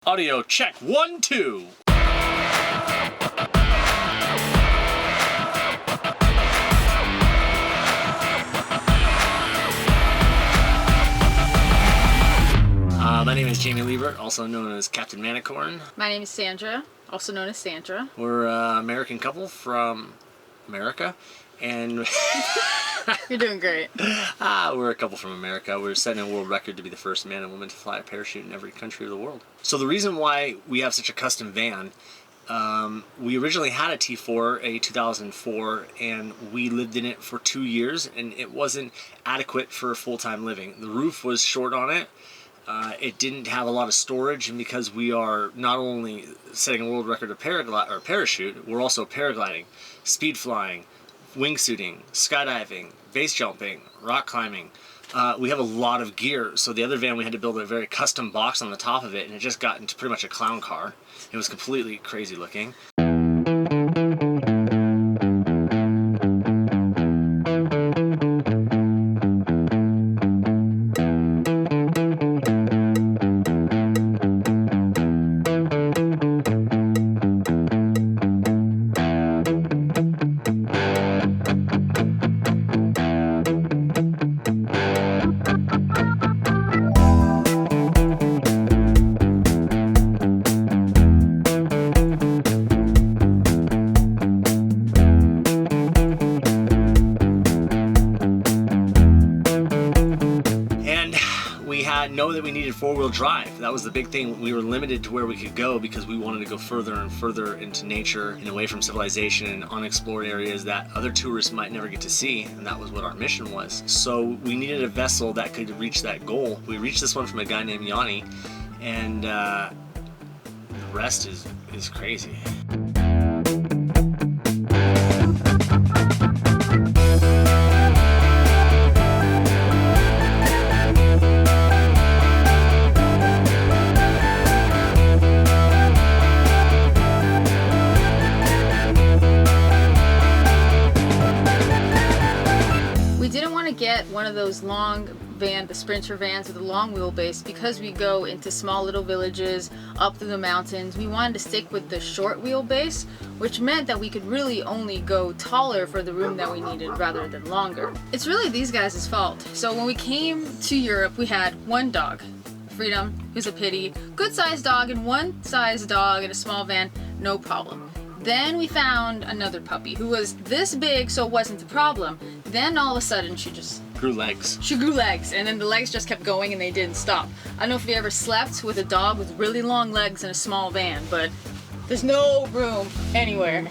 Audio check, 1, 2. My name is Jamie Liebert, also known as Captain Manicorn. My name is Sandra, also known as Sandra. We're an American couple from America, and You're doing great. We're a couple from America. We're setting a world record to be the first man and woman to fly a parachute in every country of the world. So the reason why we have such a custom van, we originally had a T4, a 2004, and we lived in it for 2 years, and it wasn't adequate for full-time living. The roof was short on it. It didn't have a lot of storage, and because we are not only setting a world record of parachute, we're also paragliding, speed flying, wingsuiting, skydiving, base jumping, rock climbing. We have a lot of gear, so the other van we had to build a very custom box on the top of it, and it just got into pretty much a clown car. It was completely crazy looking. Know that we needed four-wheel drive. That was the big thing. We were limited to where we could go because we wanted to go further and further into nature and away from civilization and unexplored areas that other tourists might never get to see, and that was what our mission was. So we needed a vessel that could reach that goal. We reached this one from a guy named Yanni, and the rest is crazy. Get one of those long the Sprinter vans with a long wheelbase because we go into small little villages up through the mountains. We wanted to stick with the short wheelbase, which meant that we could really only go taller for the room that we needed rather than longer. It's really these guys' fault. So when we came to Europe, we had one dog, Freedom, who's a pitty, good sized dog, and one sized dog in a small van, no problem. Then we found another puppy who was this big, so it wasn't a problem. Then all of a sudden she just grew legs. She grew legs, and then the legs just kept going and they didn't stop. I don't know if you ever slept with a dog with really long legs in a small van, but there's no room anywhere.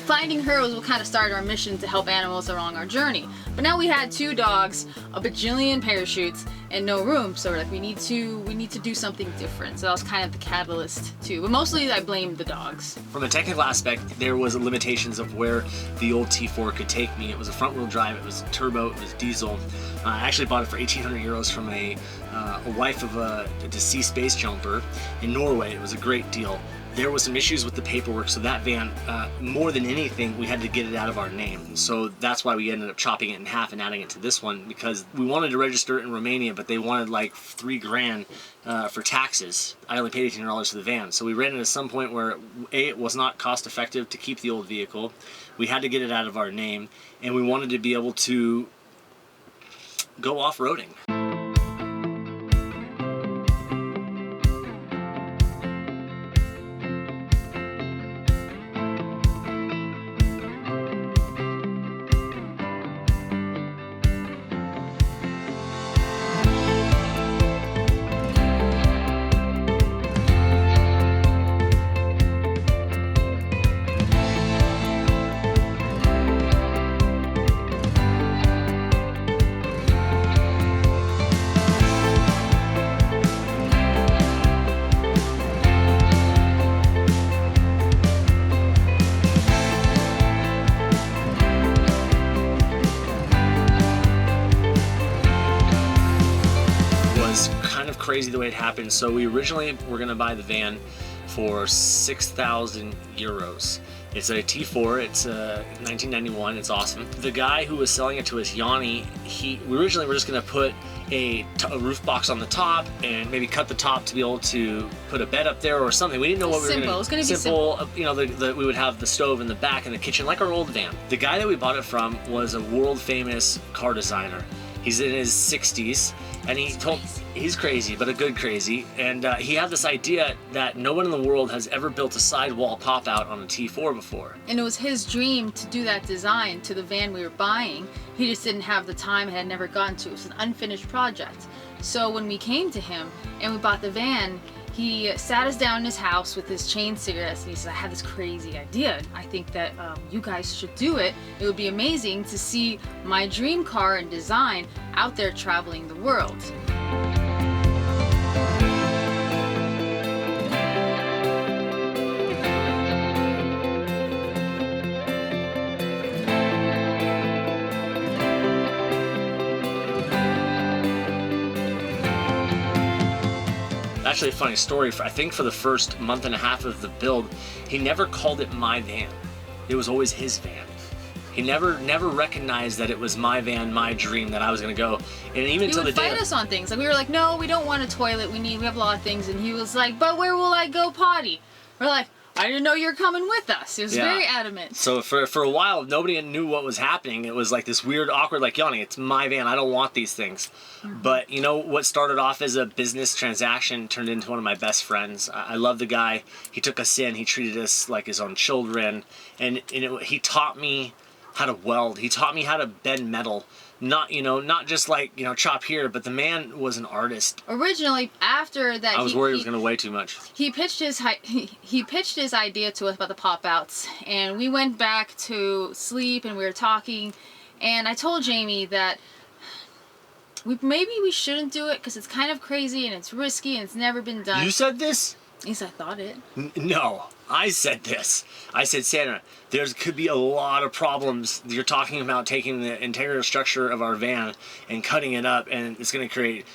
Finding her was what kind of started our mission to help animals along our journey. But now we had 2 dogs, a bajillion parachutes, and no room. So we're like, we need to do something different. So that was kind of the catalyst too. But mostly I blamed the dogs. From a technical aspect, there was limitations of where the old T4 could take me. It was a front wheel drive, it was turbo, it was diesel. I actually bought it for 1,800 euros from a wife of a deceased base jumper in Norway. It was a great deal. There was some issues with the paperwork, so that van, more than anything, we had to get it out of our name. So that's why we ended up chopping it in half and adding it to this one, because we wanted to register it in Romania, but they wanted like $3,000 for taxes. I only paid $1,800 for the van. So we ran into some point where it was not cost effective to keep the old vehicle. We had to get it out of our name, and we wanted to be able to go off-roading. the way it happened. So we originally were going to buy the van for 6,000 euros. It's a T4, it's 1991, it's awesome. The guy who was selling it to us, Yanni, we originally were just gonna put a roof box on the top and maybe cut the top to be able to put a bed up there or something. We didn't know what we were gonna do. It was gonna be simple. You know, we would have the stove in the back and the kitchen, like our old van. The guy that we bought it from was a world famous car designer. He's in his 60s, and he's crazy, but a good crazy. And he had this idea that no one in the world has ever built a sidewall pop-out on a T4 before. And it was his dream to do that design to the van we were buying. He just didn't have the time and had never gotten to it. It was an unfinished project. So when we came to him and we bought the van, he sat us down in his house with his chain cigarettes and he said, I have this crazy idea. I think that you guys should do it. It would be amazing to see my dream car and design out there traveling the world. Actually, a funny story. I think for the first month and a half of the build, he never called it my van. It was always his van. He never recognized that it was my van, my dream, that I was gonna go. And even he till the would day fight us on things. Like we were like, no, we don't want a toilet. We have a lot of things. And he was like, but where will I go potty? We're like, I didn't know you were coming with us. He was very adamant. So for a while, nobody knew what was happening. It was like this weird, awkward, like, Yanni, it's my van. I don't want these things. Mm-hmm. But you know what started off as a business transaction turned into one of my best friends. I love the guy. He took us in. He treated us like his own children. And he taught me how to weld. He taught me how to bend metal. Not just like, chop here, but the man was an artist. Originally, after that, I was worried it was going to weigh too much. He pitched his idea to us about the pop-outs, and we went back to sleep and we were talking, and I told Jamie that maybe we shouldn't do it because it's kind of crazy and it's risky and it's never been done. You said this? He said, I thought it. No, I said this. I said, Sandra, there could be a lot of problems. You're talking about taking the interior structure of our van and cutting it up, and it's going to create,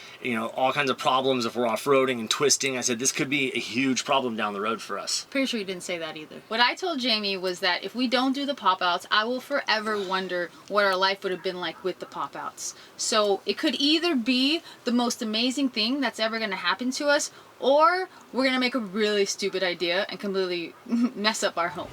all kinds of problems if we're off-roading and twisting. I said, this could be a huge problem down the road for us. Pretty sure you didn't say that either. What I told Jamie was that if we don't do the pop-outs, I will forever wonder what our life would have been like with the pop-outs. So it could either be the most amazing thing that's ever going to happen to us, or we're going to make a really stupid idea and completely mess up our home.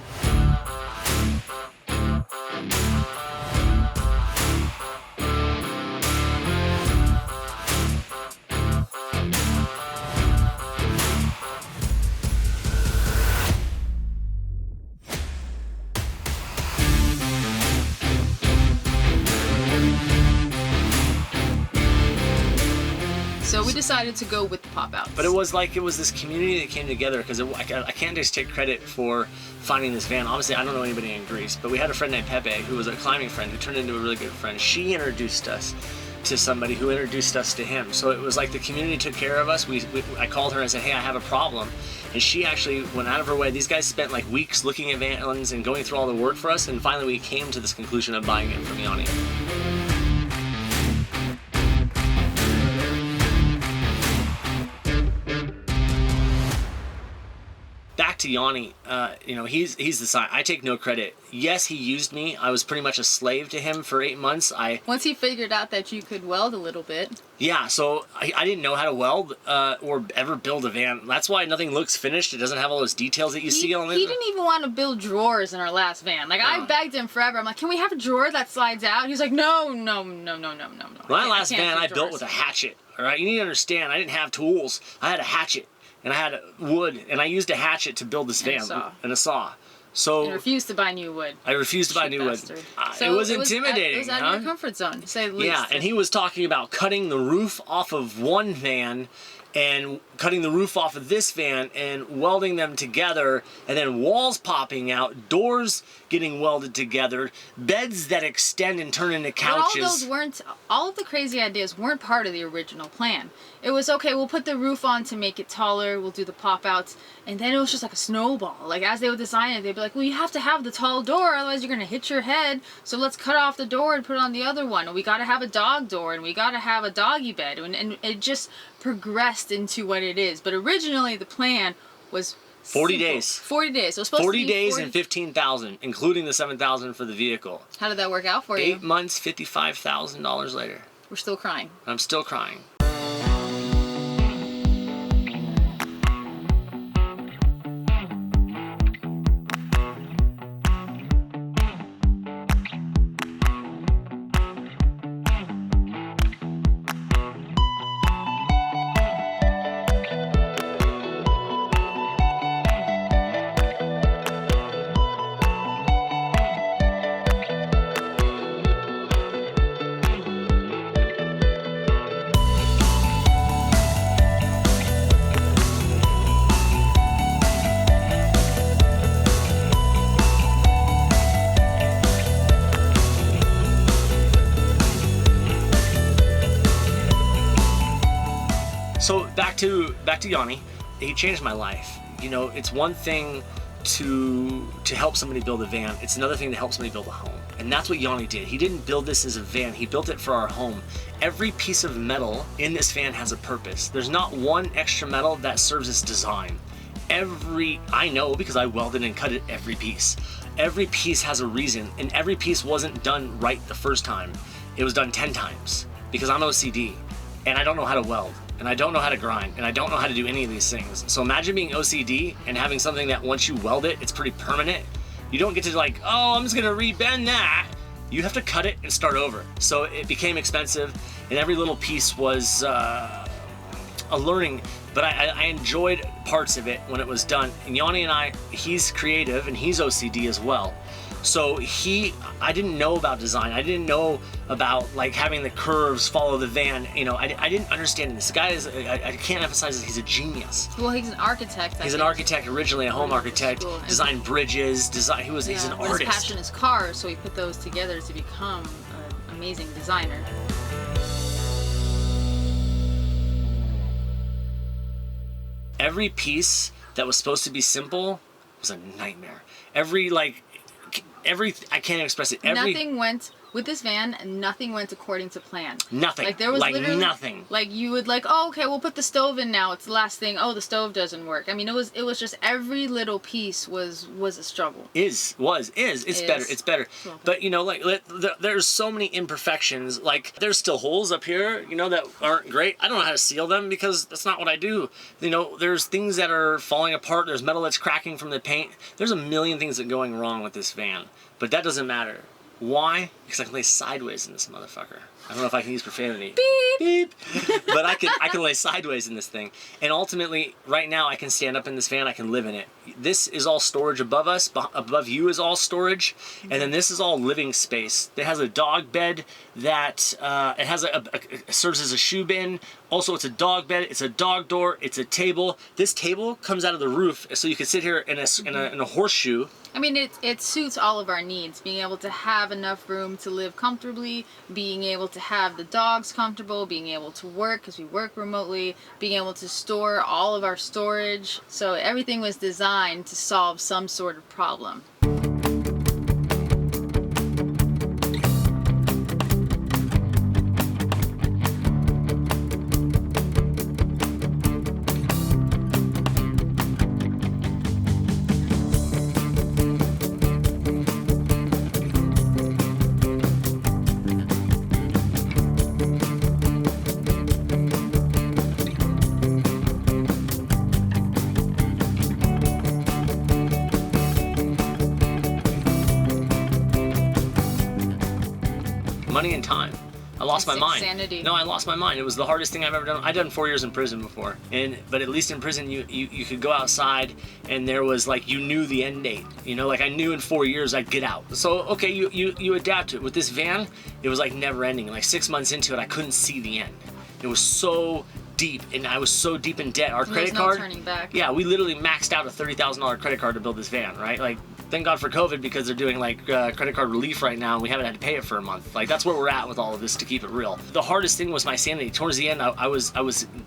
So we decided to go with the pop-outs. But it was this community that came together, because I can't just take credit for finding this van. Obviously, I don't know anybody in Greece, but we had a friend named Pepe who was a climbing friend who turned into a really good friend. She introduced us to somebody who introduced us to him. So it was like the community took care of us. I called her and said, hey, I have a problem. And she actually went out of her way. These guys spent like weeks looking at vans and going through all the work for us, and finally we came to this conclusion of buying it from Yanni. Back to Yanni, he's the sign. I take no credit. Yes, he used me. I was pretty much a slave to him for 8 months. Once he figured out that you could weld a little bit. Yeah, so I didn't know how to weld or ever build a van. That's why nothing looks finished. It doesn't have all those details that you see on it. He didn't even want to build drawers in our last van. Like, I begged him forever. I'm like, can we have a drawer that slides out? He was like, no. My last van I built with a hatchet. All right, you need to understand, I didn't have tools. I had a hatchet. And I had wood, and I used a hatchet to build this van, and a saw. So you refused to buy new wood. I refused to buy new wood. So it was intimidating. It was out of your comfort zone, to say the least. Yeah, and he was talking about cutting the roof off of one van and cutting the roof off of this van and welding them together, and then walls popping out, doors getting welded together, beds that extend and turn into couches. But all of the crazy ideas weren't part of the original plan. It was, okay, we'll put the roof on to make it taller, we'll do the pop-outs, and then it was just like a snowball. Like, as they would design it, they'd be like, well, you have to have the tall door, otherwise you're going to hit your head, so let's cut off the door and put it on the other one. And we got to have a dog door, and we got to have a doggy bed, and it just progressed into what it is. But originally the plan was 40 simple. days. 40 days. It was supposed 40 to be days 40... and 15,000, including the 7,000 for the vehicle. How did that work out for you? 8 months, $55,000 later. We're still crying. I'm still crying. So back to Yanni, he changed my life. You know, it's one thing to help somebody build a van. It's another thing to help somebody build a home. And that's what Yanni did. He didn't build this as a van. He built it for our home. Every piece of metal in this van has a purpose. There's not one extra metal that serves its design. I know because I welded and cut it every piece. Every piece has a reason, and every piece wasn't done right the first time. It was done 10 times because I'm OCD and I don't know how to weld. And I don't know how to grind, and I don't know how to do any of these things. So imagine being OCD and having something that once you weld it, it's pretty permanent. You don't get to like, oh, I'm just gonna rebend that. You have to cut it and start over. So it became expensive, and every little piece was a learning, but I enjoyed parts of it when it was done. And Yanni and he's creative and he's OCD as well. So I didn't know about design. I didn't know about like having the curves follow the van. You know, I didn't understand this. This guy is, I can't emphasize this, he's a genius. Well, he's an architect. He's an architect originally, a home architect, designed bridges, he's an artist. His passion is cars, so he put those together to become an amazing designer. Every piece that was supposed to be simple was a nightmare. I can't express it. Nothing went with this van. Nothing went according to plan. Nothing. Like there was literally nothing. Like you would like, oh, okay, we'll put the stove in now. It's the last thing. Oh, the stove doesn't work. I mean, it was just every little piece was a struggle. It's better. It's better. Okay. But you know, like there's so many imperfections. Like there's still holes up here, you know, that aren't great. I don't know how to seal them because that's not what I do. You know, there's things that are falling apart. There's metal that's cracking from the paint. There's a million things that are going wrong with this van. But that doesn't matter. Why? Because I can lay sideways in this motherfucker. I don't know if I can use profanity. Beep! But I can lay sideways in this thing. And ultimately, right now, I can stand up in this van. I can live in it. This is all storage above us. Above you is all storage. And then this is all living space. It has a dog bed that it has serves as a shoe bin. Also, it's a dog bed. It's a dog door. It's a table. This table comes out of the roof, so you can sit here in a horseshoe. I mean, it suits all of our needs. Being able to have enough room to live comfortably, being able to have the dogs comfortable, being able to work because we work remotely, being able to store all of our storage. So everything was designed to solve some sort of problem. Money and time. I lost my mind. Insanity. No, I lost my mind. It was the hardest thing I've ever done. I'd done 4 years in prison before, but at least in prison you could go outside and there was like, you knew the end date. You know, like I knew in 4 years I'd get out. So okay, you adapt to it. With this van, it was like never ending. Like 6 months into it, I couldn't see the end. It was so deep, and I was so deep in debt. Our credit card. There's no turning back. Yeah, we literally maxed out a $30,000 credit card to build this van, right? Like thank God for COVID, because they're doing like credit card relief right now, and we haven't had to pay it for a month. Like, that's where we're at with all of this, to keep it real. The hardest thing was my sanity. Towards the end, I was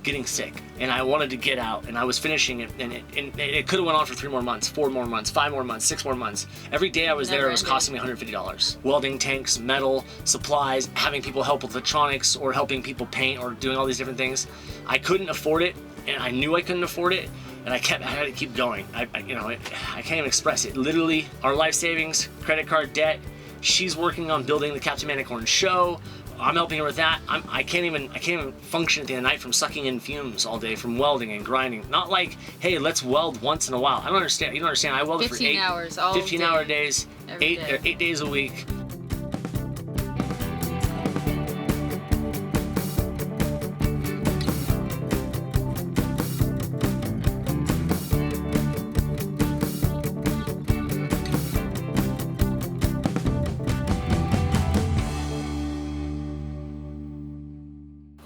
getting sick, and I wanted to get out, and I was finishing it, and it could have went on for 3 more months, 4 more months, 5 more months, 6 more months. Every day I was there, it was costing me $150. Welding tanks, metal, supplies, having people help with electronics, or helping people paint, or doing all these different things. I couldn't afford it, and I knew I couldn't afford it, and I had to keep going. I can't even express it. Literally, our life savings, credit card debt. She's working on building the Captain Manicorn show. I'm helping her with that. I can't even function at the end of the night from sucking in fumes all day from welding and grinding. Not like, hey, let's weld once in a while. I don't understand. You don't understand. I welded for 15 hours all 15-hour days, every day. 8 days a week.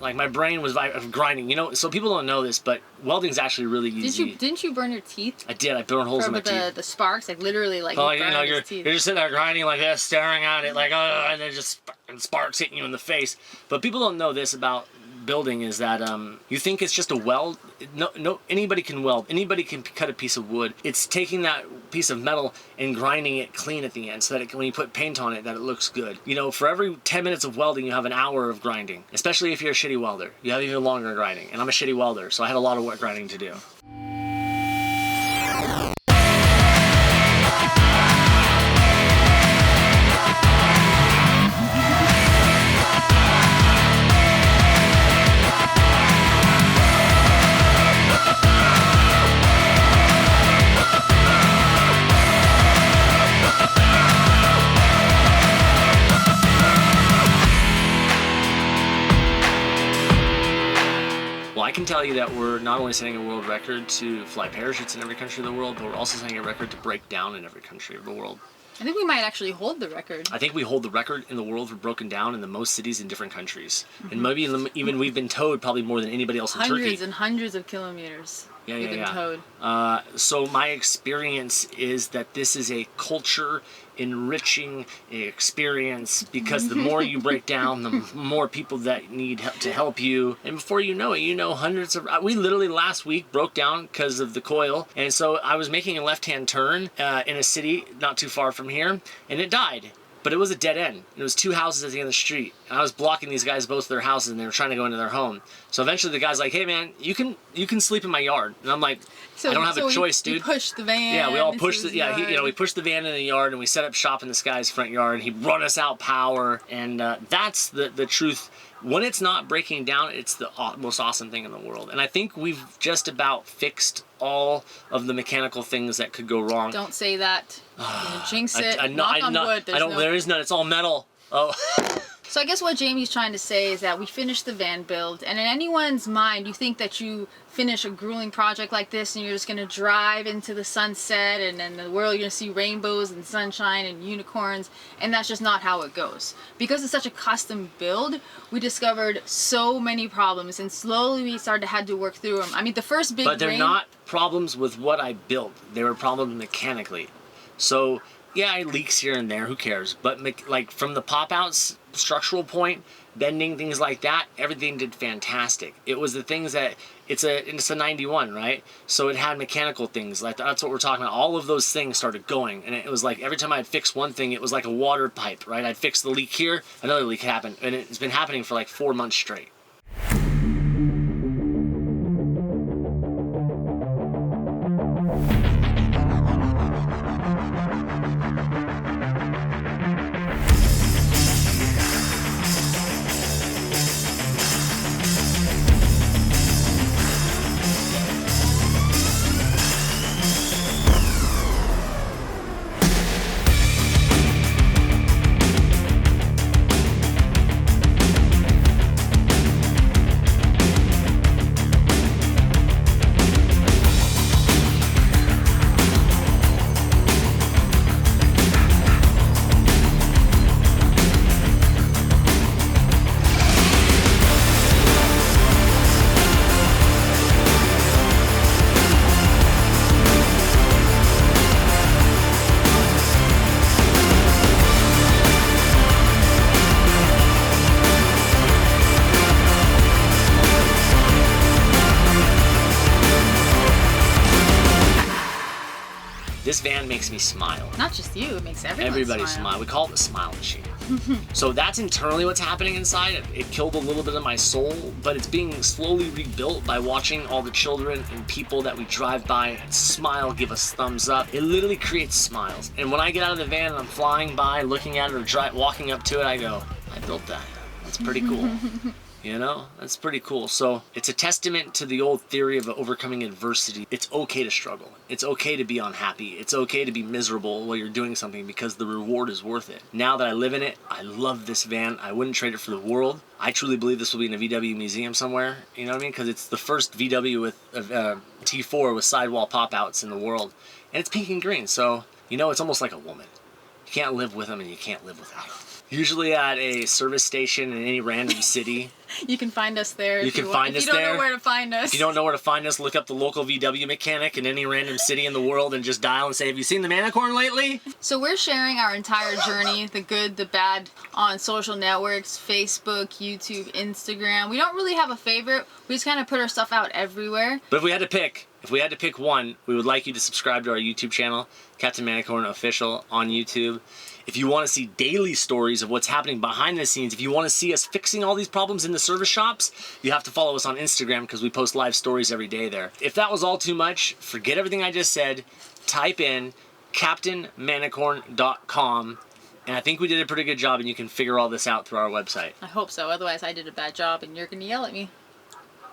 Like, my brain was grinding, so people don't know this, but welding's actually really easy. Didn't you burn your teeth? I did. I burned holes in my teeth. The sparks, like literally, like you're just sitting there grinding like this, staring at it, like, and there's just sparks hitting you in the face. But people don't know this about building, is that you think it's just a weld. No, anybody can weld. Anybody can cut a piece of wood. It's taking that piece of metal and grinding it clean at the end, so that when you put paint on it, that it looks good. For every 10 minutes of welding, you have an hour of grinding. Especially if you're a shitty welder, you have even longer grinding. And I'm a shitty welder, so I had a lot of grinding to do. I can tell you that we're not only setting a world record to fly parachutes in every country of the world, but we're also setting a record to break down in every country of the world. I think we might actually hold the record. I think we hold the record in the world for broken down in the most cities in different countries. Mm-hmm. And maybe even we've been towed probably more than anybody else in Turkey. Hundreds and hundreds of kilometers. We've been towed. So my experience is that this is a culture enriching experience, because the more you break down, the more people that need help to help you, and before you know it, hundreds of. We literally last week broke down because of the coil, and so I was making a left-hand turn in a city not too far from here, and it died. But it was a dead end. It was 2 houses at the end of the street. And I was blocking these guys, both their houses, and they were trying to go into their home. So eventually the guy's like, hey man, you can sleep in my yard. And I'm like, I don't have a choice, dude. You pushed the van. Yeah, we all pushed we pushed the van in the yard, and we set up shop in this guy's front yard, and he brought us out power. And that's the truth. When it's not breaking down, it's the most awesome thing in the world. And I think we've just about fixed all of the mechanical things that could go wrong. Don't say that. Jinx it. Knock on wood. There is none. It's all metal. Oh. So I guess what Jamie's trying to say is that we finished the van build, and in anyone's mind, you think that you finish a grueling project like this and you're just going to drive into the sunset, and then the world, you're going to see rainbows and sunshine and unicorns, and that's just not how it goes. Because it's such a custom build, we discovered so many problems, and slowly we started to have to work through them. I mean, the first big But they're not problems with what I built. They were problems mechanically. So, yeah, it leaks here and there, who cares? But like from the pop-outs, structural point, bending, things like that, everything did fantastic. It was the things that, it's a 91, right? So it had mechanical things, like that's what we're talking about. All of those things started going, and it was like every time I'd fix one thing, it was like a water pipe, right? I'd fix the leak here, another leak happened, and it's been happening for like 4 months straight. This van makes me smile. Not just you, it makes Everybody smile. We call it the smile machine. So that's internally what's happening inside. It killed a little bit of my soul, but it's being slowly rebuilt by watching all the children and people that we drive by smile, give us thumbs up. It literally creates smiles. And when I get out of the van and I'm flying by, looking at it or walking up to it, I go, I built that. That's pretty cool. You know, that's pretty cool. So it's a testament to the old theory of overcoming adversity. It's okay to struggle. It's okay to be unhappy. It's okay to be miserable while you're doing something because the reward is worth it. Now that I live in it, I love this van. I wouldn't trade it for the world. I truly believe this will be in a VW museum somewhere. You know what I mean? Because it's the first VW with T4 with sidewall pop-outs in the world. And it's pink and green. So, you know, it's almost like a woman. You can't live with them and you can't live without them. Usually at a service station in any random city. You can find us there. You can find us there. If you don't know where to find us. If you don't know where to find us, look up the local VW mechanic in any random city in the world and just dial and say, have you seen the Manicorn lately? So we're sharing our entire journey, the good, the bad, on social networks, Facebook, YouTube, Instagram. We don't really have a favorite. We just kind of put our stuff out everywhere. But if we had to pick one, we would like you to subscribe to our YouTube channel, Captain Manicorn Official on YouTube. If you want to see daily stories of what's happening behind the scenes, if you want to see us fixing all these problems in the service shops, you have to follow us on Instagram because we post live stories every day there. If that was all too much, forget everything I just said, type in CaptainManicorn.com, and I think we did a pretty good job and you can figure all this out through our website. I hope so, otherwise I did a bad job and you're going to yell at me.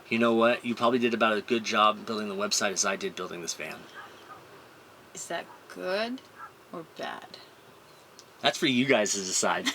You know what? You probably did about as good job building the website as I did building this van. Is that good or bad? That's for you guys to decide.